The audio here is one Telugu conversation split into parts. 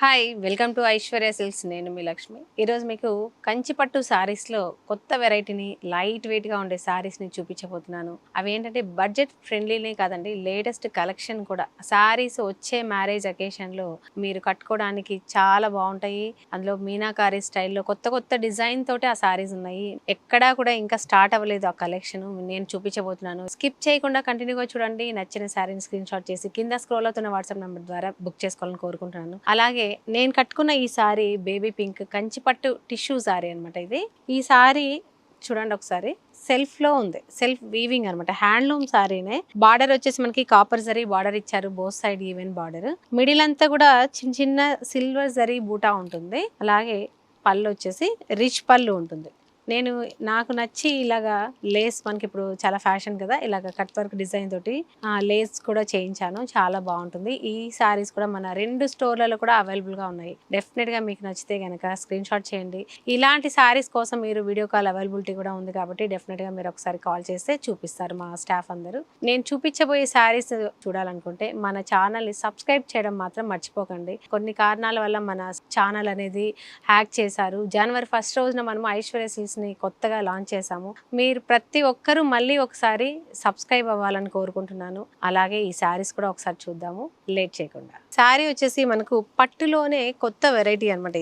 Hi welcome to Aishwarya silks. నేను మీ లక్ష్మి. ఈరోజు మీకు కంచిపట్టు శారీస్లో కొత్త వెరైటీని లైట్ వెయిట్గా ఉండే శారీస్ని చూపించబోతున్నాను. అవి ఏంటంటే బడ్జెట్ ఫ్రెండ్లీనే కాదండి, లేటెస్ట్ కలెక్షన్ కూడా. శారీస్ వచ్చే మ్యారేజ్ అకేషన్లో మీరు కట్టుకోవడానికి చాలా బాగుంటాయి. అందులో మీనాకారి స్టైల్లో కొత్త కొత్త డిజైన్ తోటి ఆ శారీస్ ఉన్నాయి. ఎక్కడా కూడా ఇంకా స్టార్ట్ అవ్వలేదు ఆ కలెక్షన్. నేను చూపించబోతున్నాను. స్కిప్ చేయకుండా కంటిన్యూగా చూడండి. నచ్చిన శారీని స్క్రీన్ షాట్ చేసి కింద స్క్రోల్ అవుతున్న వాట్సాప్ నెంబర్ ద్వారా బుక్ చేసుకోవాలని కోరుకుంటున్నాను. అలాగే నేను కట్టుకున్న ఈ సారీ బేబీ పింక్ కంచిపట్టు టిష్యూ సారీ అనమాట. ఈ సారీ చూడండి ఒకసారి, సెల్ఫ్ లో ఉంది, సెల్ఫ్ వీవింగ్ అనమాట, హ్యాండ్లూమ్ సారీనే. బార్డర్ వచ్చేసి మనకి కాపర్ జరీ బార్డర్ ఇచ్చారు, both side even border. Middle అంతా కూడా చిన్న చిన్న సిల్వర్ జరీ బూటా ఉంటుంది. అలాగే పళ్ళు వచ్చేసి రిచ్ పళ్ళు ఉంటుంది. నాకు నచ్చి ఇలాగా లేస్, మనకి ఇప్పుడు చాలా ఫ్యాషన్ కదా, ఇలాగ కట్ వర్క్ డిజైన్ తోటి లేస్ కూడా చేయించాను. చాలా బాగుంటుంది. ఈ సారీస్ కూడా మన 2 స్టోర్లలో కూడా అవైలబుల్గా ఉన్నాయి. డెఫినెట్గా మీకు నచ్చితే కనుక స్క్రీన్ షాట్ చేయండి. ఇలాంటి సారీస్ కోసం మీరు వీడియో కాల్ అవైలబిలిటీ కూడా ఉంది కాబట్టి డెఫినెట్గా మీరు ఒకసారి కాల్ చేస్తే చూపిస్తారు మా స్టాఫ్ అందరూ. నేను చూపించబోయే సారీస్ చూడాలనుకుంటే మన ఛానల్ని సబ్స్క్రైబ్ చేయడం మాత్రం మర్చిపోకండి. కొన్ని కారణాల వల్ల మన ఛానల్ అనేది హ్యాక్ చేశారు. జనవరి 1 రోజున మనం ఐశ్వర్య సిల్క్స్ కొత్తగా లాంచ్ చేశాము. మీరు ప్రతి ఒక్కరూ మళ్ళీ ఒకసారి సబ్స్క్రైబ్ అవ్వాలని కోరుకుంటున్నాను. అలాగే ఈ శారీస్ కూడా ఒకసారి చూద్దాము లేట్ చేయకుండా. శారీ వచ్చేసి మనకు పట్టులోనే కొత్త వెరైటీ అనమాట.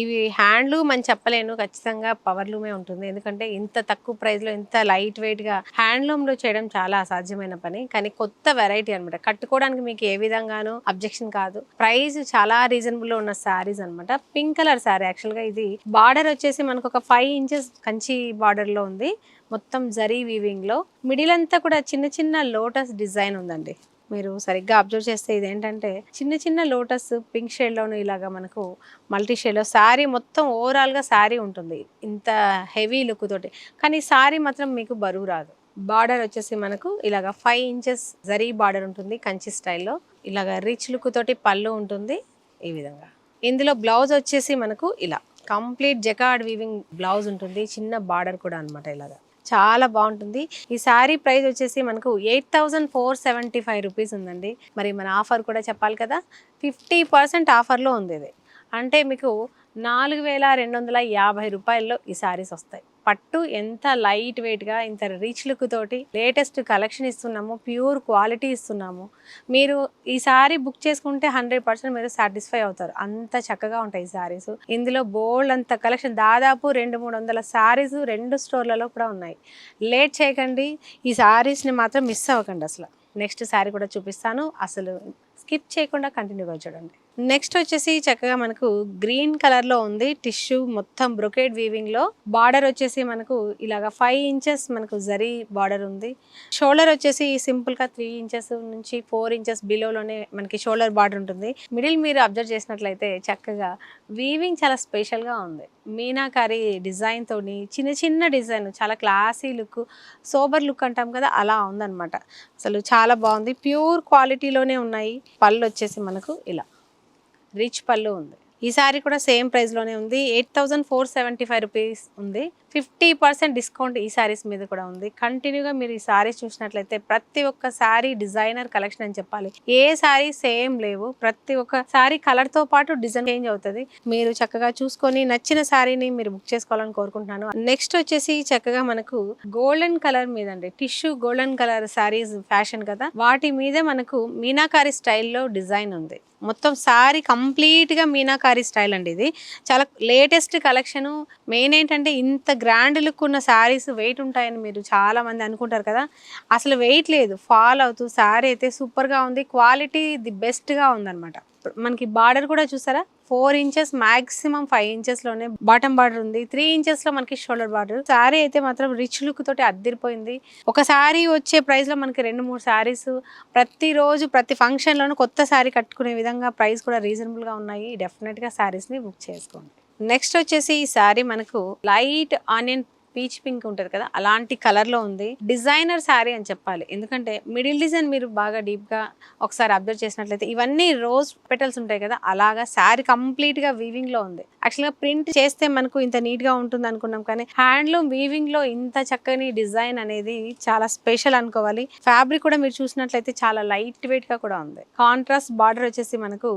ఇవి హ్యాండ్లూమ్ అని చెప్పలేను, ఖచ్చితంగా పవర్లూమే ఉంటుంది. ఎందుకంటే ఇంత తక్కువ ప్రైస్లో ఇంత లైట్ వెయిట్గా హ్యాండ్లూమ్లో చేయడం చాలా అసాధ్యమైన పని. కానీ కొత్త వెరైటీ అనమాట. కట్టుకోవడానికి మీకు ఏ విధంగానూ అబ్జెక్షన్ కాదు. ప్రైస్ చాలా రీజనబుల్లో ఉన్న శారీస్ అనమాట. Pink colour sari. యాక్చువల్గా ఇది బార్డర్ వచ్చేసి మనకు ఒక 5 ఇంచెస్ కంచి బార్డర్లో ఉంది. మొత్తం జరీ వీవింగ్లో. మిడిల్ అంతా కూడా చిన్న చిన్న లోటస్ డిజైన్ ఉందండి. మీరు సరిగ్గా అబ్జర్వ్ చేస్తే ఇదేంటంటే చిన్న చిన్న లోటస్ పింక్ షేడ్లోను ఇలాగా మనకు మల్టీ షేడ్లో శారీ మొత్తం ఓవరాల్గా శారీ ఉంటుంది ఇంత హెవీ లుక్ తోటి. కానీ శారీ మాత్రం మీకు బరువు రాదు. బార్డర్ వచ్చేసి మనకు ఇలాగ 5 ఇంచెస్ జరీ బార్డర్ ఉంటుంది కంచి స్టైల్లో. ఇలాగ రిచ్ లుక్ తోటి పళ్ళు ఉంటుంది ఈ విధంగా. ఇందులో బ్లౌజ్ వచ్చేసి మనకు ఇలా కంప్లీట్ జకార్డ్ వీవింగ్ బ్లౌజ్ ఉంటుంది. చిన్న బార్డర్ కూడా అనమాట. ఇలాగా చాలా బాగుంటుంది. ఈ శారీ ప్రైస్ వచ్చేసి మనకు 8475 రూపీస్ ఉందండి. మరి మన ఆఫర్ కూడా చెప్పాలి కదా, 50% ఆఫర్లో ఉంది ఇది. అంటే మీకు 4250 రూపాయల్లో ఈ శారీస్ వస్తాయి. పట్టు ఎంత లైట్ వెయిట్గా, ఇంత రిచ్ లుక్ తోటి లేటెస్ట్ కలెక్షన్ ఇస్తున్నాము, ప్యూర్ క్వాలిటీ ఇస్తున్నాము. మీరు ఈ సారీ బుక్ చేసుకుంటే 100% మీరు సాటిస్ఫై అవుతారు. అంత చక్కగా ఉంటాయి ఈ సారీస్. ఇందులో బోల్డ్ అంత కలెక్షన్, దాదాపు 200-300 సారీస్ 2 స్టోర్లలో కూడా ఉన్నాయి. లేట్ చేయకండి, ఈ సారీస్ని మాత్రం మిస్ అవ్వకండి. అసలు నెక్స్ట్ శారీ కూడా చూపిస్తాను, అసలు స్కిప్ చేయకుండా కంటిన్యూగా చూడండి. నెక్స్ట్ వచ్చేసి చక్కగా మనకు గ్రీన్ కలర్లో ఉంది. టిష్యూ మొత్తం బ్రొకేడ్ వీవింగ్లో. బార్డర్ వచ్చేసి మనకు ఇలాగ 5 ఇంచెస్ మనకు జరీ బార్డర్ ఉంది. షోల్డర్ వచ్చేసి సింపుల్గా 3 ఇంచెస్ నుంచి 4 ఇంచెస్ బిలోలోనే మనకి షోల్డర్ బార్డర్ ఉంటుంది. మిడిల్ మీరు అబ్జర్వ్ చేసినట్లయితే చక్కగా వీవింగ్ చాలా స్పెషల్గా ఉంది. మీనాకారి డిజైన్ తోని చిన్న చిన్న డిజైన్, చాలా క్లాసీ లుక్, సోబర్ లుక్ అంటాం కదా, అలా ఉందన్నమాట. అసలు చాలా బాగుంది. ప్యూర్ క్వాలిటీలోనే ఉన్నాయి. పళ్ళు వచ్చేసి మనకు ఇలా రిచ్ పళ్ళు ఉంది. ఈ సారీ కూడా సేమ్ ప్రైస్లోనే ఉంది. 8475 రూపీస్ ఉంది. 50% డిస్కౌంట్ ఈ సారీస్ మీద కూడా ఉంది. కంటిన్యూగా మీరు ఈ సారీస్ చూసినట్లయితే ప్రతి ఒక్క సారీ డిజైనర్ కలెక్షన్ అని చెప్పాలి. ఏ సారీ సేమ్ లేవు. ప్రతి ఒక్క సారీ కలర్తో పాటు డిజైన్ చేంజ్ అవుతుంది. మీరు చక్కగా చూసుకొని నచ్చిన సారీని మీరు బుక్ చేసుకోవాలని కోరుకుంటున్నాను. నెక్స్ట్ వచ్చేసి చక్కగా మనకు గోల్డెన్ కలర్ మీద అండి, tissue golden colour saris fashion కదా, వాటి మీద మనకు మీనాకారి స్టైల్లో డిజైన్ ఉంది. మొత్తం సారీ కంప్లీట్గా మీనాకారి స్టైల్ అండి. ఇది చాలా లేటెస్ట్ కలెక్షను. మెయిన్ ఏంటంటే ఇంత గ్రాండ్ లుక్ ఉన్న శారీస్ వెయిట్ ఉంటాయని మీరు చాలామంది అనుకుంటారు కదా, అసలు వెయిట్ లేదు. ఫాల్ అవుతూ శారీ అయితే సూపర్గా ఉంది. క్వాలిటీ ది బెస్ట్గా ఉందన్నమాట. మనకి బార్డర్ కూడా చూసారా, 4 ఇంచెస్, మాక్సిమం 5 ఇంచెస్లోనే బాటమ్ బార్డర్ ఉంది. 3 ఇంచెస్లో మనకి షోల్డర్ బార్డర్. శారీ అయితే మాత్రం రిచ్ లుక్ తోటి అద్దిరిపోయింది. ఒక శారీ వచ్చే ప్రైస్లో మనకి 2-3 శారీస్ ప్రతిరోజు ప్రతి ఫంక్షన్లోనూ కొత్త శారీ కట్టుకునే విధంగా ప్రైస్ కూడా రీజనబుల్గా ఉన్నాయి. డెఫినెట్గా శారీస్ని బుక్ చేసుకోండి. నెక్స్ట్ వచ్చేసి ఈ శారీ మనకు లైట్ ఆనియన్ పీచ్ పింక్ ఉంటుంది కదా, అలాంటి కలర్లో ఉంది. డిజైనర్ శారీ అని చెప్పాలి. ఎందుకంటే మిడిల్ డిజైన్ మీరు బాగా డీప్గా ఒకసారి అబ్జర్వ్ చేసినట్లయితే ఇవన్నీ రోజ్ పెటల్స్ ఉంటాయి కదా, అలాగా శారీ కంప్లీట్గా వీవింగ్లో ఉంది. యాక్చువల్గా ప్రింట్ చేస్తే మనకు ఇంత నీట్గా ఉంటుంది అనుకున్నాం, కానీ హ్యాండ్లూమ్ వీవింగ్లో ఇంత చక్కని డిజైన్ అనేది చాలా స్పెషల్ అనుకోవాలి. ఫ్యాబ్రిక్ కూడా మీరు చూసినట్లయితే చాలా లైట్ వెయిట్గా కూడా ఉంది. కాంట్రాస్ట్ బార్డర్ వచ్చేసి మనకు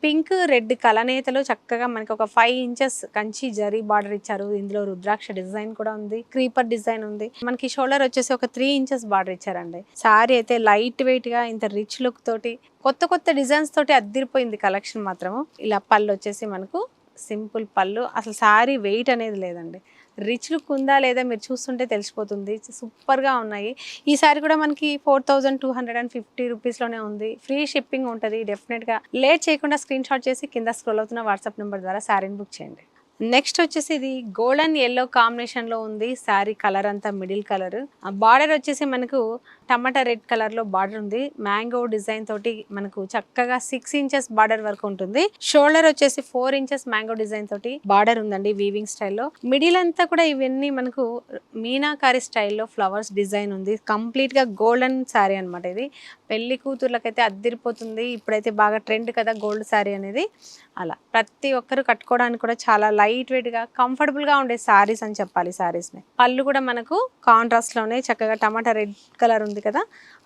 పింక్ రెడ్ కలనేతలో చక్కగా మనకి ఒక 5 ఇంచెస్ కంచి జరీ బార్డర్ ఇచ్చారు. ఇందులో రుద్రాక్ష డిజైన్ కూడా ఉంది, క్రీపర్ డిజైన్ ఉంది. మనకి షోల్డర్ వచ్చేసి ఒక 3 ఇంచెస్ బార్డర్ ఇచ్చారండి. సారీ అయితే లైట్ వెయిట్ గా ఇంత రిచ్ లుక్ తోటి కొత్త కొత్త డిజైన్స్ తోటి అద్దిరిపోయింది కలెక్షన్ మాత్రము. ఇలా పళ్ళు వచ్చేసి మనకు సింపుల్ పళ్ళు, అసలు సారీ వెయిట్ అనేది లేదండి. రిచ్ లుక్ ఉందా లేదా మీరు చూస్తుంటే తెలిసిపోతుంది. సూపర్గా ఉన్నాయి. ఈ సారీ కూడా మనకి 4250 రూపీస్లోనే ఉంది. ఫ్రీ షిప్పింగ్ ఉంటుంది. డెఫినెట్గా లేట్ చేయకుండా స్క్రీన్ షాట్ చేసి కింద స్క్రోల్ అవుతున్న వాట్సాప్ నెంబర్ ద్వారా శారీని బుక్ చేయండి. నెక్స్ట్ వచ్చేసి ఇది గోల్డెన్ ఎల్లో కాంబినేషన్ లో ఉంది. శారీ కలర్ అంతా మిడిల్ కలర్. బార్డర్ వచ్చేసి మనకు టమాటా రెడ్ కలర్ లో బార్డర్ ఉంది. మ్యాంగో డిజైన్ తోటి మనకు చక్కగా 6 ఇంచెస్ బార్డర్ వరకు ఉంటుంది. షోల్డర్ వచ్చేసి 4 ఇంచెస్ మ్యాంగో డిజైన్ తోటి బార్డర్ ఉందండి వీవింగ్ స్టైల్లో. మిడిల్ అంతా కూడా ఇవన్నీ మనకు మీనాకారి స్టైల్లో ఫ్లవర్స్ డిజైన్ ఉంది. కంప్లీట్ గా గోల్డెన్ శారీ అనమాట. ఇది పెళ్లి కూతుర్లకైతే అద్దిరిపోతుంది. ఇప్పుడైతే బాగా ట్రెండ్ కదా గోల్డ్ శారీ అనేది. అలా ప్రతి ఒక్కరు కట్టుకోవడానికి కూడా చాలా లైట్ వెయిట్ గా కంఫర్టబుల్ గా ఉండే సారీస్ అని చెప్పాలి. సారీస్ ని పళ్ళు కూడా మనకు కాంట్రాస్ట్ లోనే చక్కగా టమాటా రెడ్ కలర్ ఉంది కదా,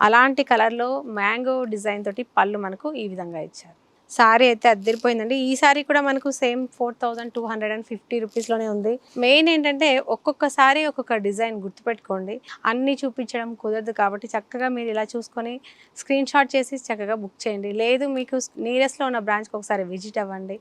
అలాంటి కలర్ లో మ్యాంగో డిజైన్ తోటి పళ్ళు మనకు ఈ విధంగా ఇచ్చారు. సారీ అయితే అద్దరిపోయిందండి. ఈ సారీ కూడా మనకు సేమ్ 4250 రూపీస్లోనే ఉంది. మెయిన్ ఏంటంటే ఒక్కొక్కసారి ఒక్కొక్క డిజైన్ గుర్తుపెట్టుకోండి. అన్నీ చూపించడం కుదరదు కాబట్టి చక్కగా మీరు ఇలా చూసుకొని స్క్రీన్ షాట్ చేసి చక్కగా బుక్ చేయండి. లేదు మీకు నియరెస్ట్లో ఉన్న బ్రాంచ్కి ఒకసారి విజిట్ అవ్వండి.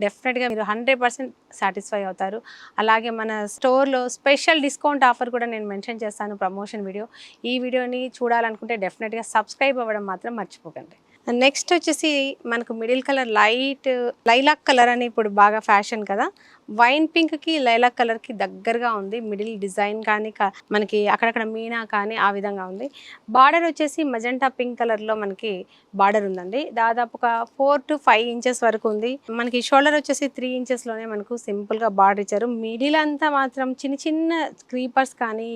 డెఫినెట్గా మీరు 100% సాటిస్ఫై అవుతారు. అలాగే మన స్టోర్లో స్పెషల్ డిస్కౌంట్ ఆఫర్ కూడా నేను మెన్షన్ చేస్తాను, ప్రమోషన్ వీడియో. ఈ వీడియోని చూడాలనుకుంటే డెఫినెట్గా సబ్స్క్రైబ్ అవ్వడం మాత్రం మర్చిపోకండి. నెక్స్ట్ వచ్చేసి మనకు middle colour light lilac colour అని ఇప్పుడు బాగా ఫ్యాషన్ కదా. వైన్ పింక్కి లైలాక్ కలర్కి దగ్గరగా ఉంది. మిడిల్ డిజైన్ కానీ మనకి అక్కడక్కడ మీనా కానీ ఆ విధంగా ఉంది. బార్డర్ వచ్చేసి మజెంటా పింక్ కలర్లో మనకి బార్డర్ ఉందండి. దాదాపు ఒక 4 to 5 ఇంచెస్ వరకు ఉంది. మనకి షోల్డర్ వచ్చేసి 3 ఇంచెస్లోనే మనకు సింపుల్గా బార్డర్ ఇచ్చారు. మిడిల్ అంతా మాత్రం చిన్న చిన్న క్రీపర్స్ కానీ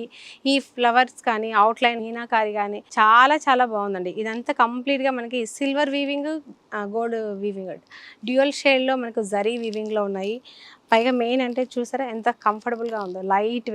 ఈ ఫ్లవర్స్ కానీ అవుట్లైన్ మీనాకారి కానీ చాలా చాలా బాగుందండి. ఇదంతా కంప్లీట్గా మనకి silver weaving, gold weaving, dual షేడ్లో మనకు జరీ వీవింగ్లో ఉన్నాయి. పైగా మెయిన్ అంటే చూసారా ఎంత కంఫర్టబుల్గా ఉందో. లైట్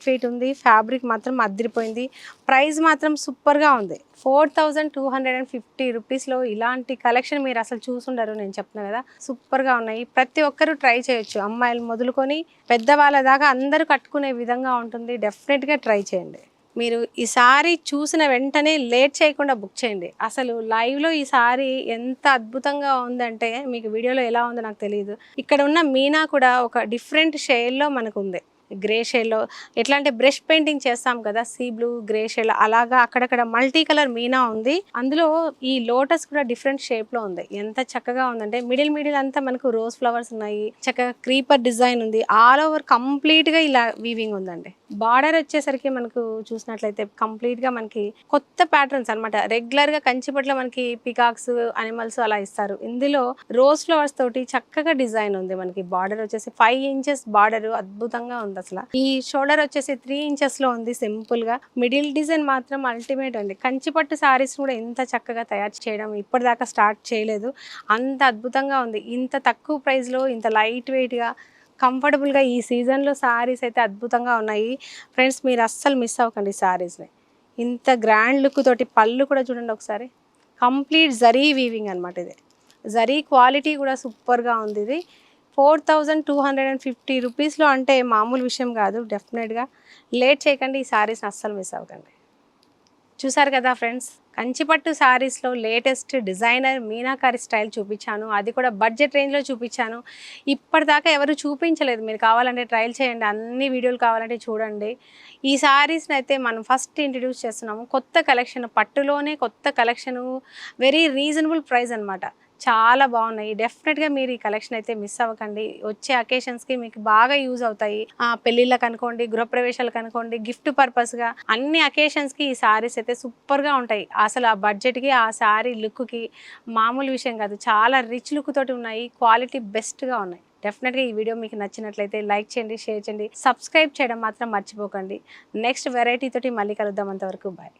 వెయిట్ ఉంది. ఫ్యాబ్రిక్ మాత్రం అదిరిపోయింది. ప్రైస్ మాత్రం సూపర్గా ఉంది. 4250 రూపీస్లో ఇలాంటి కలెక్షన్ మీరు అసలు చూసుండరు. నేను చెప్తున్నా కదా, సూపర్గా ఉన్నాయి. ప్రతి ఒక్కరూ ట్రై చేయొచ్చు. అమ్మాయిలు మొదలుకొని పెద్దవాళ్ళ దాకా అందరూ కట్టుకునే విధంగా ఉంటుంది. డెఫినెట్గా ట్రై చేయండి. మీరు ఈ సారీ చూసిన వెంటనే లేట్ చేయకుండా బుక్ చేయండి. అసలు లైవ్లో ఈ సారీ ఎంత అద్భుతంగా ఉందంటే మీకు వీడియోలో ఎలా ఉందో నాకు తెలియదు. ఇక్కడ ఉన్న మీనా కూడా ఒక డిఫరెంట్ షేడ్లో మనకు ఉంది. గ్రే షేడ్లో ఎట్లా అంటే బ్రష్ పెయింటింగ్ చేస్తాం కదా, సీ బ్లూ గ్రే షేడ్, అలాగా అక్కడక్కడ మల్టీ కలర్ మీనా ఉంది. అందులో ఈ లోటస్ కూడా డిఫరెంట్ షేప్లో ఉంది. ఎంత చక్కగా ఉందంటే మిడిల్ అంతా మనకు రోజ్ ఫ్లవర్స్ ఉన్నాయి. చక్కగా క్రీపర్ డిజైన్ ఉంది. ఆల్ ఓవర్ కంప్లీట్గా ఇలా వీవింగ్ ఉందండి. బార్డర్ వచ్చేసరికి మనకు చూసినట్లయితే కంప్లీట్గా మనకి కొత్త ప్యాటర్న్స్ అనమాట. రెగ్యులర్గా కంచిపట్లో మనకి పికాక్స్, అనిమల్స్ అలా ఇస్తారు. ఇందులో రోజ్ ఫ్లవర్స్ తోటి చక్కగా డిజైన్ ఉంది. మనకి బార్డర్ వచ్చేసి 5 ఇంచెస్ బార్డర్ అద్భుతంగా ఉంది. అసలు ఈ షోల్డర్ వచ్చేసి 3 ఇంచెస్లో ఉంది సింపుల్ గా. మిడిల్ డిజైన్ మాత్రం అల్టిమేట్ అండి. కంచిపట్టు సారీస్ కూడా ఇంత చక్కగా తయారు చేయడం ఇప్పటిదాకా స్టార్ట్ చేయలేదు. అంత అద్భుతంగా ఉంది. ఇంత తక్కువ ప్రైస్లో ఇంత లైట్ వెయిట్గా కంఫర్టబుల్గా ఈ సీజన్లో సారీస్ అయితే అద్భుతంగా ఉన్నాయి. ఫ్రెండ్స్ మీరు అస్సలు మిస్ అవ్వకండి సారీస్ని. ఇంత గ్రాండ్ లుక్ తోటి పళ్ళు కూడా చూడండి ఒకసారి. కంప్లీట్ జరీ వీవింగ్ అనమాట. ఇది జరీ క్వాలిటీ కూడా సూపర్గా ఉంది. ఇది 4250 రూపీస్లో అంటే మామూలు విషయం కాదు. డెఫినెట్గా లేట్ చేయకండి. ఈ సారీస్ని అస్సలు మిస్ అవ్వకండి. చూసారు కదా ఫ్రెండ్స్, కంచిపట్టు శారీస్లో లేటెస్ట్ డిజైనర్ మీనాకారి స్టైల్ చూపించాను. అది కూడా బడ్జెట్ రేంజ్లో చూపించాను. ఇప్పటిదాకా ఎవరు చూపించలేదు. మీరు కావాలంటే ట్రయల్ చేయండి. అన్ని వీడియోలు కావాలంటే చూడండి. ఈ శారీస్ని అయితే మనం ఫస్ట్ ఇంట్రడ్యూస్ చేస్తున్నాము. కొత్త కలెక్షన్, పట్టులోనే కొత్త కలెక్షను, వెరీ రీజనబుల్ ప్రైస్ అనమాట. చాలా బాగున్నాయి. డెఫినెట్గా మీరు ఈ కలెక్షన్ అయితే మిస్ అవ్వకండి. వచ్చే అకేషన్స్కి మీకు బాగా యూజ్ అవుతాయి. పెళ్ళిళ్ళకి అనుకోండి, గృహప్రవేశాలకు అనుకోండి, గిఫ్ట్ పర్పస్గా అన్ని అకేషన్స్కి ఈ సారీస్ అయితే సూపర్గా ఉంటాయి. అసలు ఆ బడ్జెట్కి, ఆ శారీ లుక్కి మామూలు విషయం కాదు. చాలా రిచ్ లుక్ తోటి ఉన్నాయి. క్వాలిటీ బెస్ట్గా ఉన్నాయి. డెఫినెట్గా ఈ వీడియో మీకు నచ్చినట్లయితే లైక్ చేయండి, షేర్ చేయండి, సబ్స్క్రైబ్ చేయడం మాత్రం మర్చిపోకండి. నెక్స్ట్ వెరైటీ తోటి మళ్ళీ కలుద్దాం. అంతవరకు బాయ్.